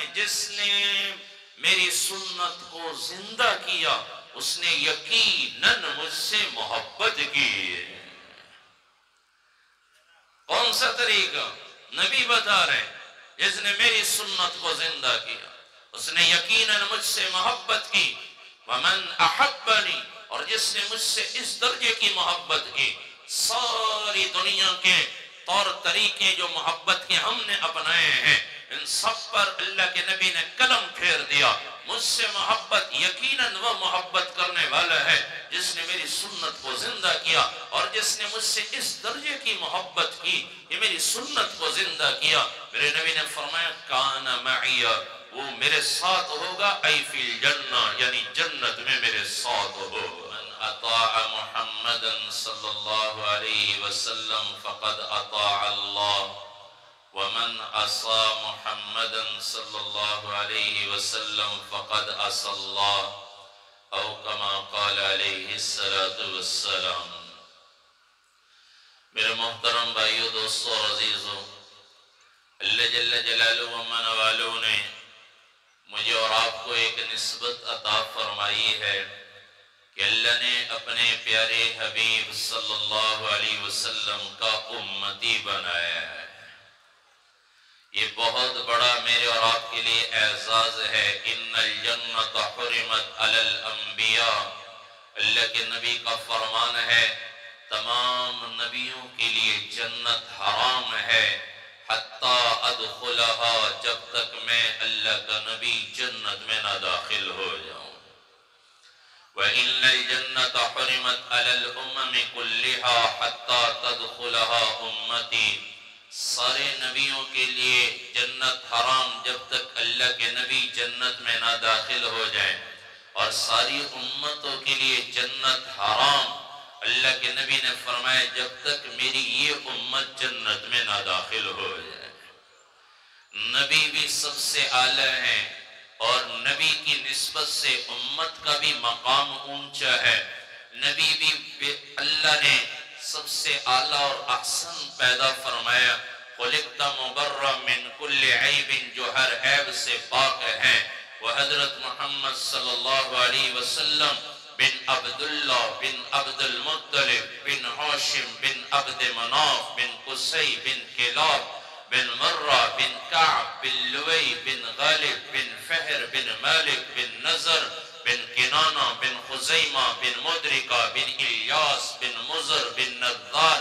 فرمائے جس نے میری سنت کو زندہ کیا اس نے یقیناً مجھ سے محبت کی. کون سا طریقہ؟ نبی بتا رہے ہیں جس نے میری سنت کو زندہ کیا اس نے یقیناً مجھ سے محبت کی. ومن احبنی، اور جس نے مجھ سے اس درجے کی محبت کی. ساری دنیا کے طور طریقے جو محبت کے ہم نے اپنائے ہیں ان سب پر اللہ کے نبی نے قلم پھیر دیا. مجھ سے محبت یقیناً وہ محبت کرنے والا ہے جس نے میری سنت کو زندہ کیا، اور جس نے مجھ سے اس درجے کی محبت کی کہ میری سنت کو زندہ کیا. میرے نبی نے فرمایا کان معی، وہ میرے ساتھ ہوگا، ای فی الجنہ، یعنی جنت میں میرے ساتھ ہوگا. من اطاع محمدا صلی اللہ علیہ وسلم فقد اطاع اللہ، ومن عصى محمدا صلی اللہ علیہ وسلم فقد عصى اللہ، او کما قال علیہ السلام. میرے محترم بھائیو، دوستو اور عزیزو، اللہ جل جلالہ و من والوں نے مجھے اور آپ کو ایک نسبت عطا فرمائی ہے کہ اللہ نے اپنے پیارے حبیب صلی اللہ علیہ وسلم کا امتی بنایا ہے. یہ بہت بڑا میرے اور آپ کے لیے اعزاز ہے. ان الجنت حرمت علی الانبیاء، اللہ کے نبی کا فرمان ہے تمام نبیوں کے لیے جنت حرام ہے، حتی ادخلہا، جب تک میں اللہ کا نبی جنت میں نہ داخل ہو جاؤں. وَإِنَّ الْجَنَّةَ حُرِمَتْ عَلَى الْأُمَّمِ كُلِّهَا حَتَّى تَدْخُلَهَا أُمَّتِي. سارے نبیوں کے لیے جنت حرام جب تک اللہ کے نبی جنت میں نہ داخل ہو جائیں، اور ساری امتوں کے لیے جنت حرام. اللہ کے نبی نے فرمایا جب تک میری یہ امت جنت میں نہ داخل ہو جائے. نبی بھی سب سے اعلیٰ ہیں اور نبی کی نسبت سے امت کا بھی مقام اونچا ہے. نبی بھی اللہ نے سب سے اعلیٰ اور احسن پیدا فرمایا. خلقت مبرأ من کل عیب، جو ہر عیب سے پاک ہیں. وہ حضرت محمد صلی اللہ علیہ وسلم بن عبداللہ بن عبد المطلب بن ہاشم بن عبد مناف بن قصی بن کلاب بن مرہ بن کعب بن لوی بن غالب بن فہر بن مالک بن نظر بن کنانہ بن خزیمہ بن مدرکہ بن الیاس بن مزر بن نظار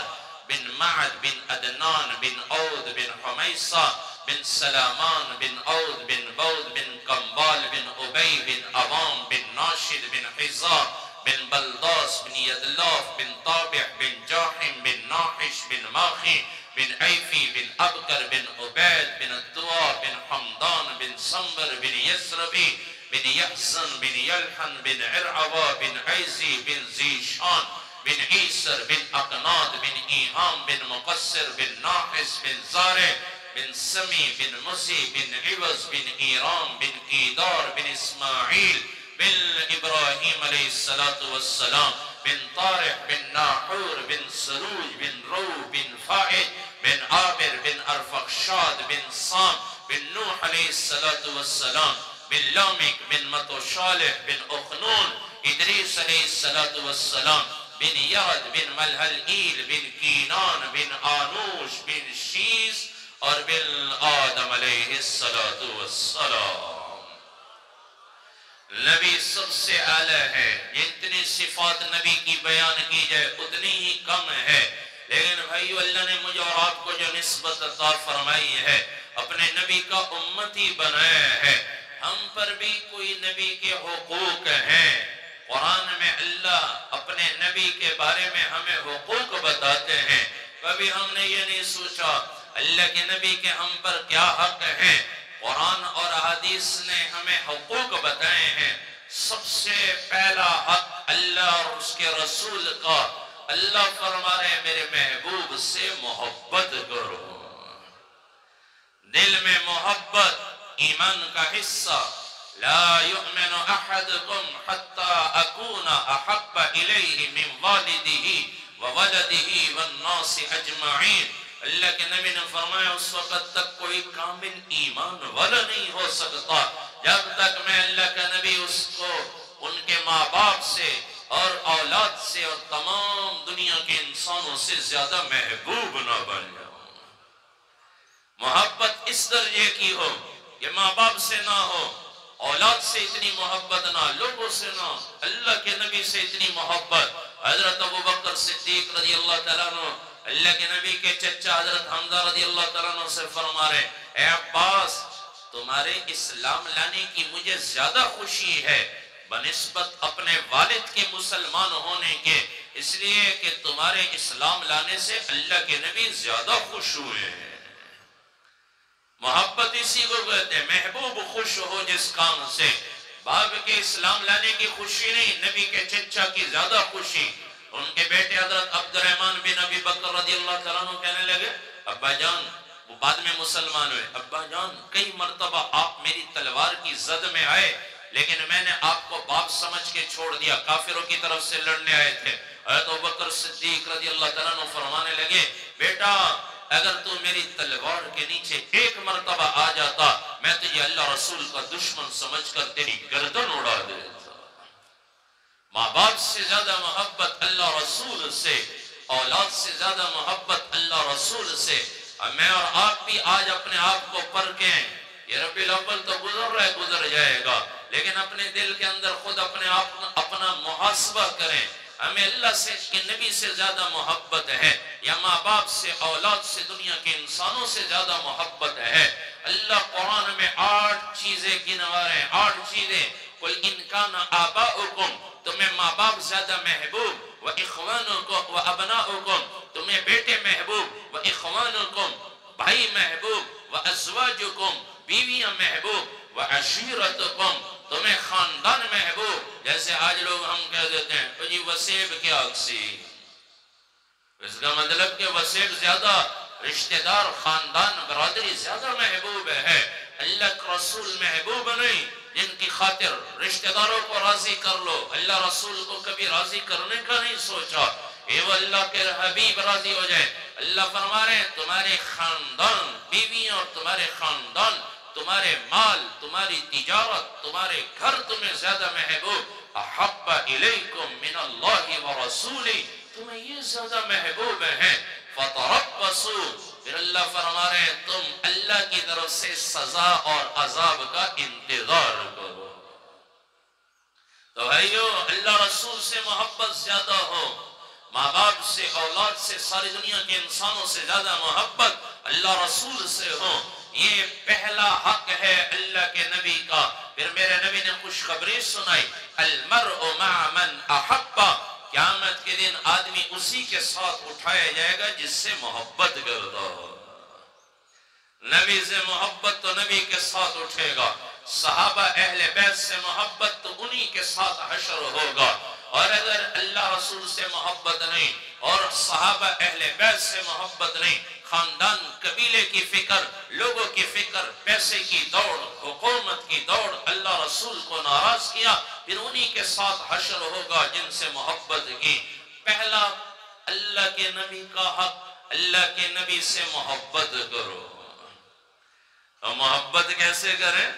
بن معد بن عدنان بن عود بن حمیصہ بن سلامان بن عود بن بود بن کمبال بن عبی بن عوام بن ناشد بن حزا بن بلداس بن یدلاف بن طابع بن جاحم بن ناحش بن ماخی بن عیفی بن ابکر بن عبید بن الدوا بن حمدان بن سنبر بن یسربی بن یحزن بن یلحن بن عرعوا بن عیزی بن زیشان بن عیسر بن اقناد بن ایہام بن مقصر بن ناحس بن زارع بن سمی بن مسی بن عوض بن ایرام بن کیدار بن اسماعیل بن ابراہیم علیہ السلام بن طارق بن ناحور بن سروج بن رو بن فائد بن عابر بن ارفخشاد بن سام بن نوح علیہ السلام بن لامک بن متوشالح بن اخنون ادریس علیہ السلام بن یاد بن ملحلئیل بن کینان بن آنوش بن شیس اور بن آدم علیہ السلام. نبی سب سے اعلیٰ ہے. جتنی صفات نبی کی بیان کی جائے اتنی ہی کم ہے. لیکن بھائیو، اللہ نے مجھے اور آپ کو جو نسبت عطا فرمائی ہے اپنے نبی کا امتی بنایا ہے. ہم پر بھی کوئی نبی کے حقوق ہیں. قرآن میں اللہ اپنے نبی کے بارے میں ہمیں حقوق بتاتے ہیں. کبھی ہم نے یہ نہیں سوچا اللہ کے نبی کے ہم پر کیا حق ہیں. قرآن اور حدیث نے ہمیں حقوق بتائے ہیں. سب سے پہلا حق اللہ اور اس کے رسول کا. اللہ فرما رہے ہیں میرے محبوب سے محبت کرو. دل میں محبت ایمان کا حصہ. لا يؤمن احدكم حتى اكون احب اليه من والده وولده والناس اجمعین. اللہ کے نبی نے فرمایا اس وقت تک کوئی کامل ایمان والا نہیں ہو سکتا جب تک میں اللہ کا نبی اس کو ان کے ماں باپ سے اور اولاد سے اور تمام دنیا کے انسانوں سے زیادہ محبوب نہ بن جاؤں۔ محبت اس درجے کی ہو کہ ماں باپ سے نہ ہو، اولاد سے اتنی محبت نہ، لوگوں سے نہ، اللہ کے نبی سے اتنی محبت۔ حضرت ابوبکر صدیق رضی اللہ تعالیٰ عنہ اللہ کے نبی کے چچا حضرت حمزہ رضی اللہ تعالیٰ عنہ سے فرما رہے، اے عباس، تمہارے اسلام لانے کی مجھے زیادہ خوشی ہے بنسبت اپنے والد کے مسلمان ہونے کے، اس لیے کہ تمہارے اسلام لانے سے اللہ کے نبی زیادہ خوش ہوئے ہیں۔ محبت اسی کو کہتے ہیں، محبوب خوش ہو جس کام سے۔ باپ کے اسلام لانے کی خوشی نہیں، نبی کے چچا کی زیادہ خوشی۔ ان کے بیٹے حضرت عبد الرحمن بن ابی بکر رضی اللہ تعالیٰ عنہ کہنے لگے، ابا جان، وہ بعد میں مسلمان ہوئے، ابا جان کئی مرتبہ آپ میری تلوار کی زد میں آئے لیکن میں نے آپ کو باپ سمجھ کے چھوڑ دیا، کافروں کی طرف سے لڑنے آئے تھے۔ حضرت ابوبکر صدیق رضی اللہ تعالیٰ عنہ فرمانے لگے، بیٹا اگر تو میری تلوار کے نیچے ایک مرتبہ آ جاتا میں تجھے اللہ رسول کا دشمن سمجھ کر تیری گردن اڑا دیتا۔ ماں باپ سے زیادہ محبت اللہ رسول سے، اولاد سے زیادہ محبت اللہ رسول سے۔ میں اور آپ بھی آج اپنے آپ کو پرکھیں، یہ ربیع الاول تو گزر رہا ہے، گزر جائے گا، لیکن اپنے دل کے اندر خود اپنے آپ اپنا محاسبہ کریں۔ ہمیں اللہ سے کہ نبی سے زیادہ محبت ہے یا ماں باپ سے، اولاد سے، دنیا کے انسانوں سے زیادہ محبت ہے؟ اللہ قرآن میں 8 چیزیں گنوا رہے ہیں، 8 چیزیں۔ قُلْ إِنْ كَانَ آبَاؤُكُمْ، تمہیں ماں باپ زیادہ محبوب، وَإِخْوَانُكُمْ وَأَبْنَاؤُكُمْ، تمہیں بیٹے محبوب، وَإِخْوَانُكُمْ بھائی محبوب، وَأَزْوَاجُكُمْ بیویاں محبوب، وَعَشِيرَتُكُمْ تمہیں خاندان محبوب۔ جیسے آج لوگ ہم کہہ دیتے ہیں جی وسیب کیا اکسی، اس کا مطلب کہ وسیب زیادہ، رشتہ دار، خاندان، برادری زیادہ محبوب ہے۔ اللہ کا رسول محبوب نہیں جن کی خاطر رشتہ داروں کو راضی کر لو، اللہ رسول کو کبھی راضی کرنے کا نہیں سوچا، وہ اللہ کے حبیب راضی ہو جائے۔ اللہ فرما رہے ہیں تمہارے خاندان، بیویاں اور تمہارے خاندان، تمہارے مال، تمہاری تجارت، تمہارے گھر تمہیں زیادہ محبوب۔ احب الیکم من اللہ ورسولہ، تمہیں یہ زیادہ محبوب ہیں۔ فتربصوا، پھر اللہ فرما رہے ہیں تم اللہ کی طرف سے سزا اور عذاب کا انتظار کرو۔ تو بھائیو، اللہ رسول سے محبت زیادہ ہو، ماں باپ سے، اولاد سے، ساری دنیا کے انسانوں سے زیادہ محبت اللہ رسول سے ہو، یہ پہلا حق ہے اللہ کے نبی کا۔ پھر میرے نبی نے خوشخبری سنائی، المرء مع من احب، قیامت کے دن آدمی اسی کے ساتھ اٹھایا جائے گا جس سے محبت کرتا ہو۔ نبی سے محبت تو نبی کے ساتھ اٹھے گا، صحابہ اہل بیت سے محبت تو انہی کے ساتھ حشر ہوگا۔ اور اگر اللہ رسول سے محبت نہیں اور صحابہ اہل بیت سے محبت نہیں، خاندان قبیلے کی فکر، لوگوں کی فکر، پیسے کی دوڑ، حکومت کی دوڑ، اللہ رسول کو ناراض کیا، پھر انہی کے ساتھ حشر ہوگا جن سے محبت کی۔ پہلا اللہ کے نبی کا حق، اللہ کے نبی سے محبت کرو۔ اور محبت کیسے کریں؟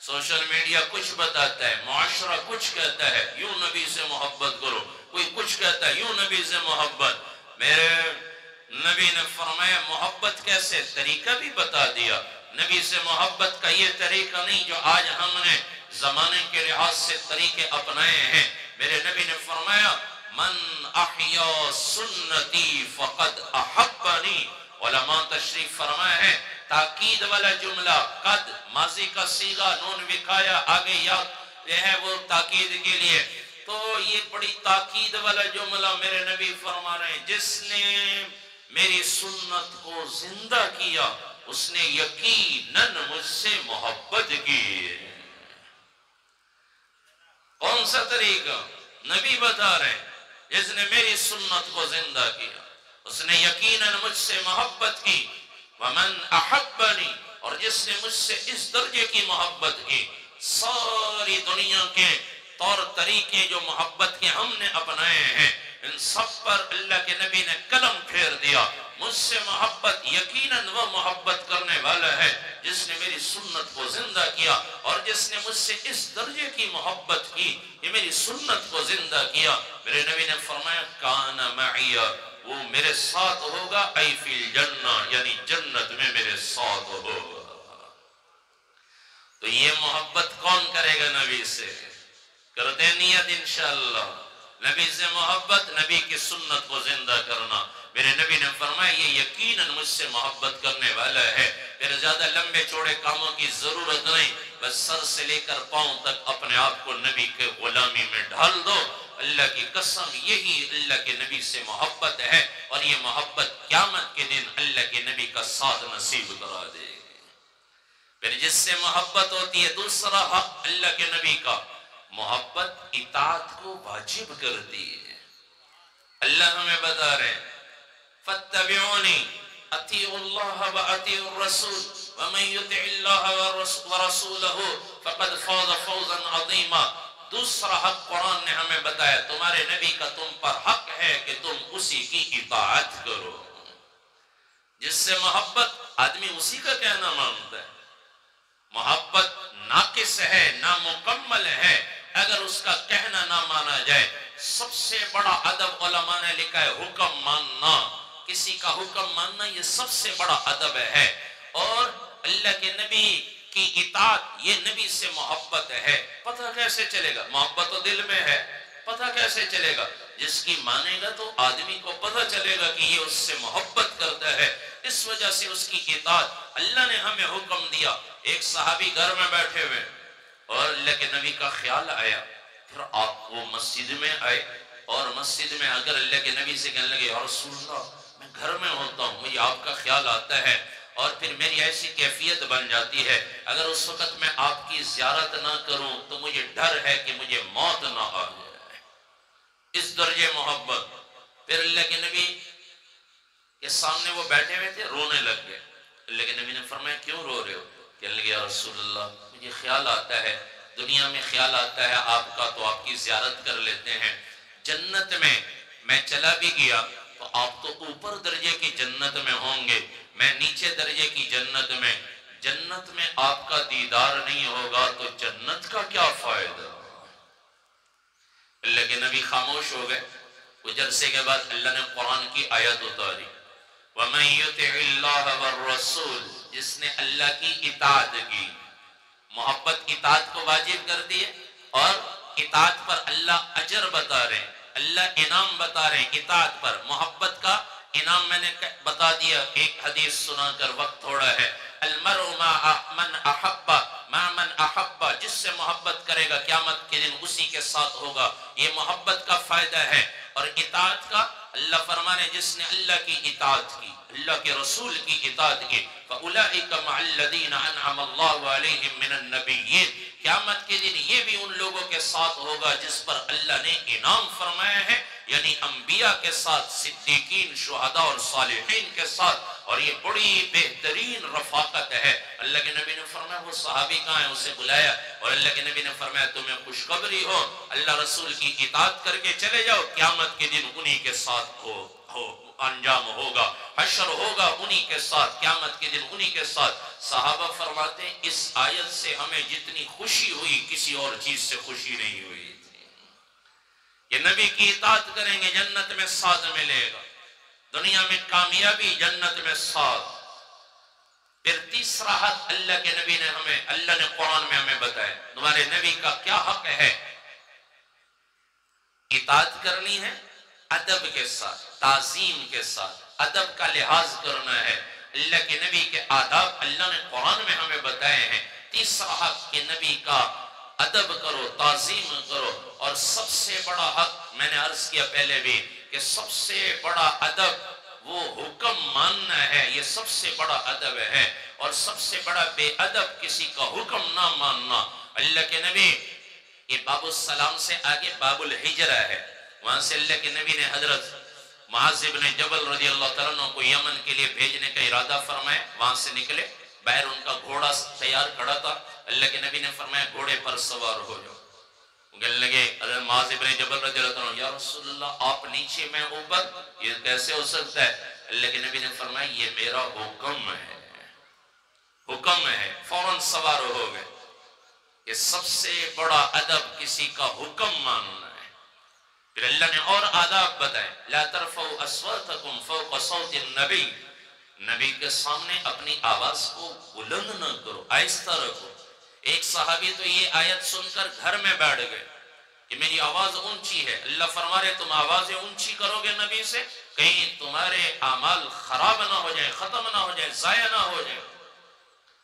سوشل میڈیا کچھ بتاتا ہے، معاشرہ کچھ کہتا ہے یوں نبی سے محبت کرو، کوئی کچھ کہتا ہے یوں نبی سے محبت۔ میرے نبی نے فرمایا محبت کیسے، طریقہ بھی بتا دیا۔ نبی سے محبت کا یہ طریقہ نہیں جو آج ہم نے زمانے کے لحاظ سے طریقے اپنائے ہیں۔ میرے نبی نے فرمایا من احیا سنتی فقد احبنی۔ علماء تشریف فرمائے ہیں تاکید والا جملہ، قد ماضی کا صیغہ، نون وقایا آگے یا یہ ہے وہ تاکید کے لیے، تو یہ بڑی تاکید والا جملہ میرے نبی فرما رہے ہیں جس نے میری سنت کو زندہ کیا اس نے یقیناً مجھ سے محبت کی۔ کون سا طریقہ؟ نبی بتا رہے ہیں جس نے میری سنت کو زندہ کیا اس نے یقیناً مجھ سے محبت کی۔ ومن احبنی، اور جس نے مجھ سے اس درجے کی محبت کی۔ ساری دنیا کے طور طریقے جو محبت کے ہم نے اپنائے ہیں ان سب پر اللہ کے نبی نے قلم پھیر دیا۔ مجھ سے محبت یقیناً وہ محبت کرنے والا ہے جس نے میری سنت کو زندہ کیا، اور جس نے مجھ سے اس درجے کی محبت کی کہ میری سنت کو زندہ کیا۔ میرے نبی نے فرمایا کان معی، وہ میرے ساتھ ہوگا، ای فی الجنہ، یعنی جنت میں میرے ساتھ ہوگا۔ تو یہ محبت کون کرے گا نبی سے؟ کرتے نیت انشاءاللہ، نبی سے محبت، نبی کی سنت کو زندہ کرنا۔ میرے نبی نے فرمایا یہ یقیناً مجھ سے محبت کرنے والا ہے، پھر زیادہ لمبے چوڑے کاموں کی ضرورت نہیں، بس سر سے لے کر پاؤں تک اپنے آپ کو نبی کے غلامی میں ڈھال دو۔ اللہ کی قسم یہی اللہ کے نبی سے محبت ہے، اور یہ محبت قیامت کے دن اللہ کے نبی کا ساتھ نصیب کرا دے گی۔ پھر جس سے محبت ہوتی ہے، دوسرا حق اللہ کے نبی کا، محبت اطاعت کو واجب کرتی ہے۔ اللہ ہمیں بتا رہے ہیں فاتبعونی اطیعوا اللہ واطیعوا الرسول ومن یطع اللہ ورسولہ فقد فاز فوزا عظیما۔ دوسرا حق قرآن نے ہمیں بتایا، تمہارے نبی کا تم پر حق ہے کہ تم اسی کی اطاعت کرو۔ جس سے محبت، آدمی اسی کا کہنا مانتا ہے۔ محبت ناقص ہے، نامکمل ہے اگر اس کا کہنا نہ مانا جائے۔ سب سے بڑا ادب علماء نے لکھا ہے حکم ماننا، کسی کا حکم ماننا یہ سب سے بڑا ادب ہے۔ اور اللہ کے نبی کی اطاعت، یہ نبی سے محبت ہے۔ پتہ کیسے چلے گا؟ محبت تو دل میں ہے، پتہ کیسے چلے گا؟ جس کی مانے گا تو آدمی کو پتہ چلے گا کہ یہ اس سے محبت کرتا ہے، اس وجہ سے اس کی اطاعت۔ اللہ نے ہمیں حکم دیا، ایک صحابی گھر میں بیٹھے ہوئے اور اللہ کے نبی کا خیال آیا، پھر آپ وہ مسجد میں آئے، اور مسجد میں اگر اللہ کے نبی سے کہنے لگے یا رسول اللہ میں گھر میں ہوتا ہوں، مجھے آپ کا خیال آتا ہے، اور پھر میری ایسی کیفیت بن جاتی ہے اگر اس وقت میں آپ کی زیارت نہ کروں تو مجھے ڈر ہے کہ مجھے موت نہ آ جائے، اس درجے محبت۔ پھر اللہ کے نبی کے سامنے وہ بیٹھے ہوئے تھے، رونے لگ گئے۔ اللہ کے نبی نے فرمایا کیوں رو رہے ہو؟ کہنے لگے یا رسول اللہ مجھے خیال آتا ہے، دنیا میں خیال آتا ہے آپ کا تو آپ کی زیارت کر لیتے ہیں، جنت میں چلا بھی گیا تو آپ تو اوپر درجے کی جنت میں ہوں گے، میں نیچے درجے کی جنت میں آپ کا دیدار نہیں ہوگا تو جنت کا کیا فائدہ؟ اللہ کے نبی خاموش ہو گئے۔ کچھ عرصے کے بعد اللہ نے قرآن کی آیت اتاری، وَمَن يُطِعِ اللَّهَ وَالرَّسُولِ، جس نے اللہ کی اطاعت کی، محبت اطاعت کو واجب کر دیے، اور اطاعت پر اللہ اجر بتا رہے ہیں، اللہ انعام بتا رہے ہیں اطاعت پر۔ محبت کا انعام میں نے بتا دیا، ایک حدیث سنا کر وقت تھوڑا ہے، المرء مع من احب، مع من احب، جس سے محبت کرے گا قیامت کے دن اسی کے ساتھ ہوگا، یہ محبت کا فائدہ ہے۔ اور اطاعت کا اللہ فرمانے جس نے اللہ کی اطاعت کی، اللہ کے رسول کی اطاعت کی، فَأُولَئِكَ مَعَ الَّذِينَ أَنْعَمَ اللَّهُ عَلَيْهِمْ مِنَ النَّبِيِّينَ، قیامت کے دن یہ بھی ان لوگوں کے ساتھ ہوگا جس پر اللہ نے انعام فرمایا ہے، یعنی انبیاء کے ساتھ، صدیقین، شہداء اور صالحین کے ساتھ، اور یہ بڑی بہترین رفاقت ہے۔ اللہ کے نبی نے فرمایا وہ صحابی کہاں ہے؟ اسے بلایا، اور اللہ کے نبی نے فرمایا تمہیں خوشخبری ہو، اللہ رسول کی اطاعت کر کے چلے جاؤ، قیامت کے دن انہی کے ساتھ انجام ہوگا، حشر ہوگا انہی کے ساتھ، قیامت کے دن انہی کے ساتھ۔ صحابہ فرماتے ہیں اس آیت سے ہمیں جتنی خوشی ہوئی کسی اور چیز سے خوشی نہیں ہوئی تھی۔ یہ نبی کی اطاعت کریں گے جنت میں ساتھ ملے گا، دنیا میں کامیابی، جنت میں ساتھ۔ پھر تیسرا حق اللہ کے نبی نے اللہ نے قرآن میں ہمیں بتایا، تمہارے نبی کا کیا حق ہے؟ اطاعت کرنی ہے ادب کے ساتھ، تعظیم کے ساتھ، ادب کا لحاظ کرنا ہے۔ اللہ کے نبی کے آداب اللہ نے قرآن میں ہمیں بتائے ہیں۔ تیسرا حق کہ نبی کا ادب کرو، تعظیم کرو، اور سب سے بڑا حق میں نے عرض کیا پہلے بھی کہ سب سے بڑا ادب وہ حکم ماننا ہے، یہ سب سے بڑا ادب ہے، اور سب سے بڑا بے ادب کسی کا حکم نہ ماننا۔ اللہ کے نبی، یہ باب السلام سے آگے باب الحجرہ ہے، وہاں سے اللہ کے نبی نے حضرت معاذ بن جبل رضی اللہ تعالیٰ عنہ کو یمن کے لیے بھیجنے کا ارادہ فرمایا، وہاں سے نکلے، باہر ان کا گھوڑا تیار کھڑا تھا، اللہ کے نبی نے فرمایا گھوڑے پر سوار ہو جاؤ۔ کہنے لگے حضرت معاذ بن جبل رضی اللہ عنہ، یا رسول اللہ آپ نیچے میں اوپر، یہ کیسے ہو سکتا ہے؟ اللہ کے نبی نے فرمایا یہ میرا حکم ہے، حکم ہے، فوراً سوار ہو گئے کہ سب سے بڑا ادب کسی کا حکم ماننا ہے۔ پھر اللہ نے اور آداب بتائے، لا ترفعوا اصواتکم فوق صوت النبی، نبی کے سامنے اپنی آواز کو بلند نہ کرو، آہستہ رکھو۔ ایک صحابی تو یہ آیت سن کر گھر میں بیٹھ گئے کہ میری آواز اونچی ہے، اللہ فرما رہے تم آوازیں اونچی کرو گے نبی سے، کہیں تمہارے اعمال خراب نہ ہو جائے، ختم نہ ہو جائے، ضائع نہ ہو جائے۔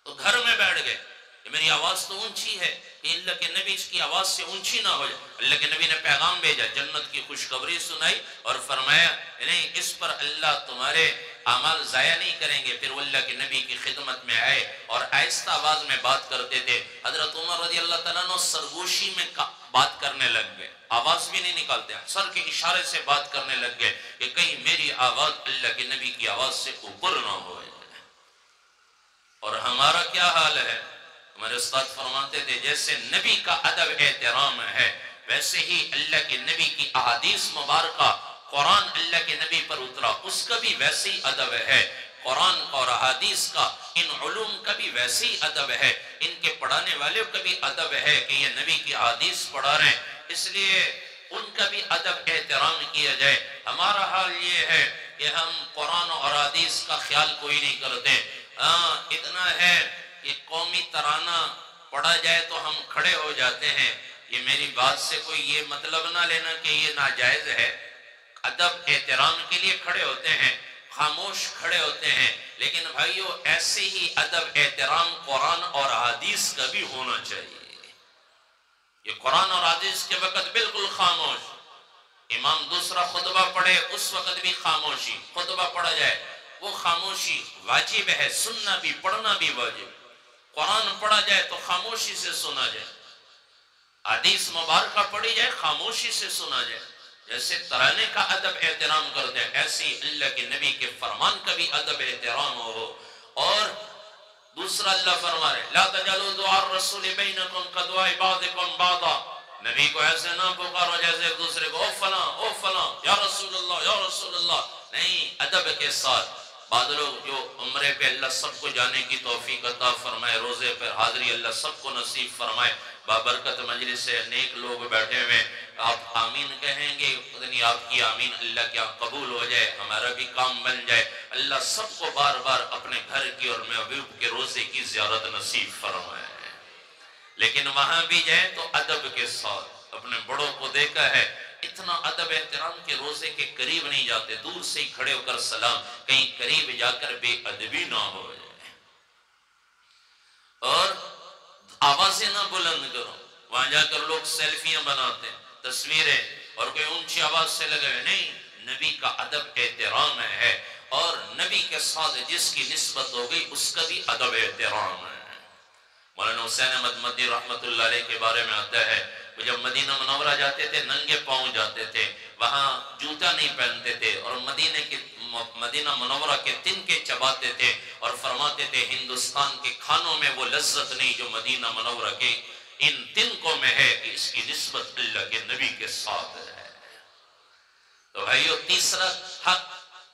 تو گھر میں بیٹھ گئے کہ میری آواز تو اونچی ہے کہ اللہ کے نبی اس کی آواز سے اونچی نہ ہو جائے۔ اللہ کے نبی نے پیغام بھیجا، جنت کی خوشخبری سنائی اور فرمایا نہیں، اس پر اللہ تمہارے اعمال ضائع نہیں کریں گے۔ پھر وہ اللہ کے نبی کی خدمت میں آئے اور آہستہ آواز میں بات کرتے تھے۔ حضرت عمر رضی اللہ تعالیٰ عنہ سرگوشی میں بات کرنے لگ گئے، آواز بھی نہیں نکالتے، سر کے اشارے سے بات کرنے لگ گئے کہ کہیں میری آواز اللہ کے نبی کی آواز سے اوپر نہ ہو جائے۔ اور ہمارا کیا حال ہے؟ ہمارے استاد فرماتے تھے جیسے نبی کا ادب احترام ہے، ویسے ہی اللہ کے نبی کی احادیث مبارکہ، قرآن اللہ کے نبی پر اترا، اس کا بھی ویسے ہی ادب ہے۔ قرآن اور احادیث کا، ان علوم کا بھی ویسے ہی ادب ہے، ان کے پڑھانے والے کا بھی ادب ہے کہ یہ نبی کی احادیث پڑھا رہے ہیں، اس لیے ان کا بھی ادب احترام کیا جائے۔ ہمارا حال یہ ہے کہ ہم قرآن اور حدیث کا خیال کوئی نہیں کرتے۔ اتنا ہے کہ قومی ترانہ پڑھا جائے تو ہم کھڑے ہو جاتے ہیں۔ یہ میری بات سے کوئی یہ مطلب نہ لینا کہ یہ ناجائز ہے، ادب احترام کے لیے کھڑے ہوتے ہیں، خاموش کھڑے ہوتے ہیں، لیکن بھائیو ایسے ہی ادب احترام قرآن اور حدیث کا بھی ہونا چاہیے۔ یہ قرآن اور حدیث کے وقت بالکل خاموش، امام دوسرا خطبہ پڑھے اس وقت بھی خاموشی، خطبہ پڑھا جائے وہ خاموشی واجب ہے، سننا بھی پڑھنا بھی واجب۔ قرآن پڑھا جائے تو خاموشی سے سنا جائے، حدیث مبارکہ پڑھی جائے خاموشی سے سنا جائے۔ جیسے ترانے کا ادب احترام کرتے ہیں، ایسی اللہ کے نبی کے فرمان کا بھی ادب احترام ہو۔ اور دوسرا اللہ فرما رہے لا تجعلوا دعاء الرسول بینکم کدعاء بعضکم بعضا، نبی کو ایسے نہ پکارو جیسے ایک دوسرے کو او فلاں او فلاں، یا رسول اللہ یا رسول اللہ، نہیں، ادب کے ساتھ۔ بعض لوگ جو عمرے پہ اللہ سب کو جانے کی توفیق عطا فرمائے، روزے پر حاضری اللہ سب کو نصیب فرمائے، بابرکت مجلس سے نیک لوگ بیٹھے ہوئے، آپ آمین کہیں گے، اتنی آپ کی آمین اللہ کیا قبول ہو جائے، ہمارا بھی کام بن جائے، اللہ سب کو بار بار اپنے گھر کی اور محبوب کے روزے کی زیارت نصیب فرمائے۔ لیکن وہاں بھی جائیں تو ادب کے ساتھ، اپنے بڑوں کو دیکھا ہے اتنا ادب احترام کے روزے کے قریب نہیں جاتے، دور سے ہی کھڑے ہو کر سلام، کہیں قریب جا کر بے ادبی نہ ہو جائے۔ اور آوازیں نہ بلند کرو، وہاں جا کر لوگ سیلفیاں بناتے ہیں، تصویریں، اور کوئی اونچی آواز سے لگے ہوئے، نہیں، نبی کا ادب احترام ہے، اور نبی کے ساتھ جس کی نسبت ہو گئی اس کا بھی ادب احترام ہے۔ مولانا حسین احمد مدنی رحمت اللہ علیہ کے بارے میں آتا ہے وہ جب مدینہ منورہ جاتے تھے ننگے پاؤں جاتے تھے، وہاں جوتا نہیں پہنتے تھے، اور مدینہ منورہ کے تنکے چباتے تھے، اور فرماتے تھے ہندوستان کے کھانوں میں وہ لذت نہیں جو مدینہ منورہ کے ان تنکوں میں ہے، کہ اس کی نسبت اللہ کے نبی کے ساتھ ہے۔ تو بھائیو تیسرا حق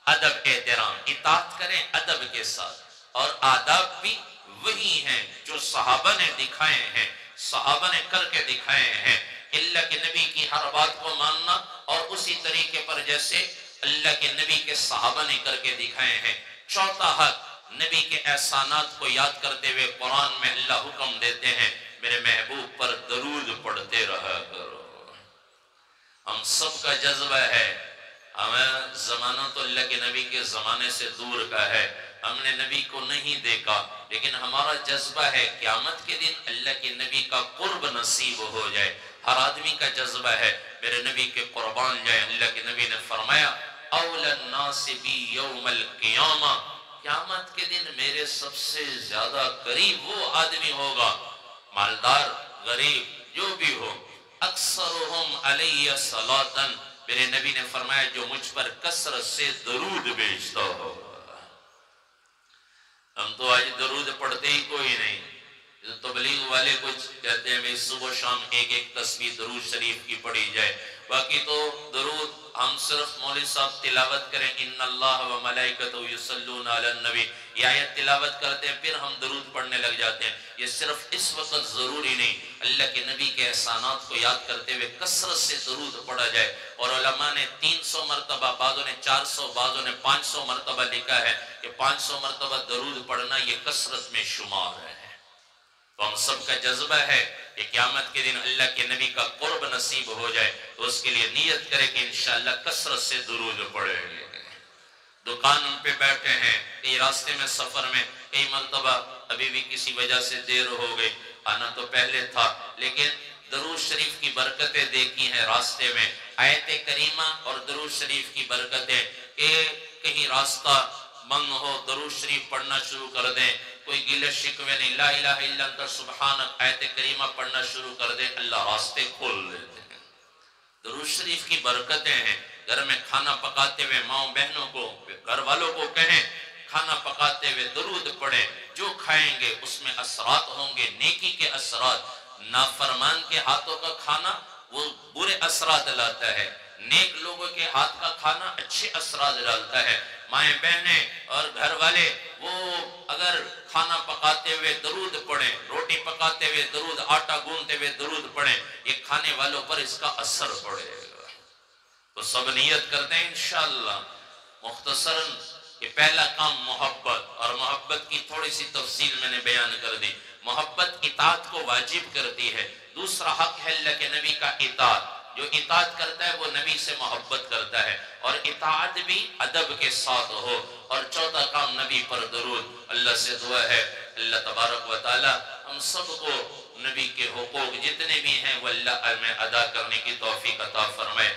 ادب احترام، اطاعت کریں ادب کے ساتھ، اور آداب بھی وہی ہیں جو صحابہ نے دکھائے ہیں، صحابہ نے کر کے دکھائے ہیں، اللہ کے نبی کی ہر بات کو ماننا، اور اسی طریقے پر جیسے اللہ کے نبی کے صحابہ نے کر کے دکھائے ہیں۔ چوتھا حق، نبی کے احسانات کو یاد کرتے ہوئے قرآن میں اللہ حکم دیتے ہیں میرے محبوب پر درود پڑھتے رہا کرو۔ ہم سب کا جذبہ ہے، ہمیں زمانہ تو اللہ کے نبی کے زمانے سے دور کا ہے، ہم نے نبی کو نہیں دیکھا، لیکن ہمارا جذبہ ہے قیامت کے دن اللہ کے نبی کا قرب نصیب ہو جائے۔ ہر آدمی کا جذبہ ہے میرے نبی کے قربان جائے۔ اللہ کے نبی نے فرمایا اول الناس بی یوم القیامہ، قیامت کے دن میرے سب سے زیادہ قریب وہ آدمی ہوگا، مالدار غریب جو بھی ہو، اکثرہم علی صلاۃ، میرے نبی نے فرمایا جو مجھ پر کثرت سے درود بھیجتا ہو۔ ہم تو آج درود پڑھتے ہی کوئی نہیں، تبلیغ والے کچھ کہتے ہیں میں صبح شام ایک ایک تسبیح درود شریف کی پڑھی جائے، باقی تو درود ہم صرف مولوی صاحب تلاوت کریں ان اللہ و ملائکتہ یصلون علی النبی، یہ آیت تلاوت کرتے ہیں پھر ہم درود پڑھنے لگ جاتے ہیں، یہ صرف اس وقت ضروری نہیں، اللہ کے نبی کے احسانات کو یاد کرتے ہوئے کثرت سے درود پڑھا جائے۔ اور علماء نے 300 مرتبہ، بعضوں نے 400، بعضوں نے 500 مرتبہ لکھا ہے کہ 500 مرتبہ درود پڑھنا یہ کثرت میں شمار ہے۔ تو ہم سب کا جذبہ ہے کہ قیامت کے دن اللہ کے نبی کا قرب نصیب ہو جائے، تو اس کے لیے نیت کرے کہ انشاءاللہ کثرت سے درود پڑھے۔ دکان ان پہ بیٹھے ہیں، کئی راستے میں سفر میں کئی مرتبہ ابھی بھی کسی وجہ سے دیر ہو گئی، آنا تو پہلے تھا لیکن درود شریف کی برکتیں دیکھی ہیں راستے میں، آیت کریمہ اور درود شریف کی برکتیں کہ کہیں راستہ بند ہو درود شریف پڑھنا شروع کر دیں، کوئی گلہ شکوے نہیں، لا الہ الا انت سبحانک آیت کریمہ پڑھنا شروع کر دیں، اللہ راستے کھول دیتے ہیں۔ درود شریف کی برکتیں ہیں۔ گھر میں کھانا پکاتے ہوئے ماؤں بہنوں کو، گھر والوں کو کہیں کھانا پکاتے ہوئے درود پڑھیں، جو کھائیں گے اس میں اثرات ہوں گے، نیکی کے اثرات۔ نافرمان کے ہاتھوں کا کھانا وہ برے اثرات لاتا ہے، نیک لوگوں کے ہاتھ کا کھانا اچھے اثرات ڈالتا ہے۔ مائیں بہنیں اور گھر والے وہ اگر کھانا پکاتے ہوئے درود پڑھیں، روٹی پکاتے ہوئے درود، آٹا گوندتے ہوئے درود پڑھیں، یہ کھانے والوں پر اس کا اثر پڑے گا۔ تو سب نیت کرتے ہیں انشاءاللہ۔ مختصراً یہ پہلا کام محبت، اور محبت کی تھوڑی سی تفصیل میں نے بیان کر دی۔ محبت اطاعت کو واجب کرتی ہے۔ دوسرا حق ہے اللہ کے نبی کا اطاعت، جو اطاعت کرتا ہے وہ نبی سے محبت کرتا ہے، اور اطاعت بھی ادب کے ساتھ ہو۔ اور چوتھا کام نبی پر درود۔ اللہ سے دعا ہے اللہ تبارک و تعالی ہم سب کو نبی کے حقوق جتنے بھی ہیں وہ اللہ میں ادا کرنے کی توفیق عطا فرمائے۔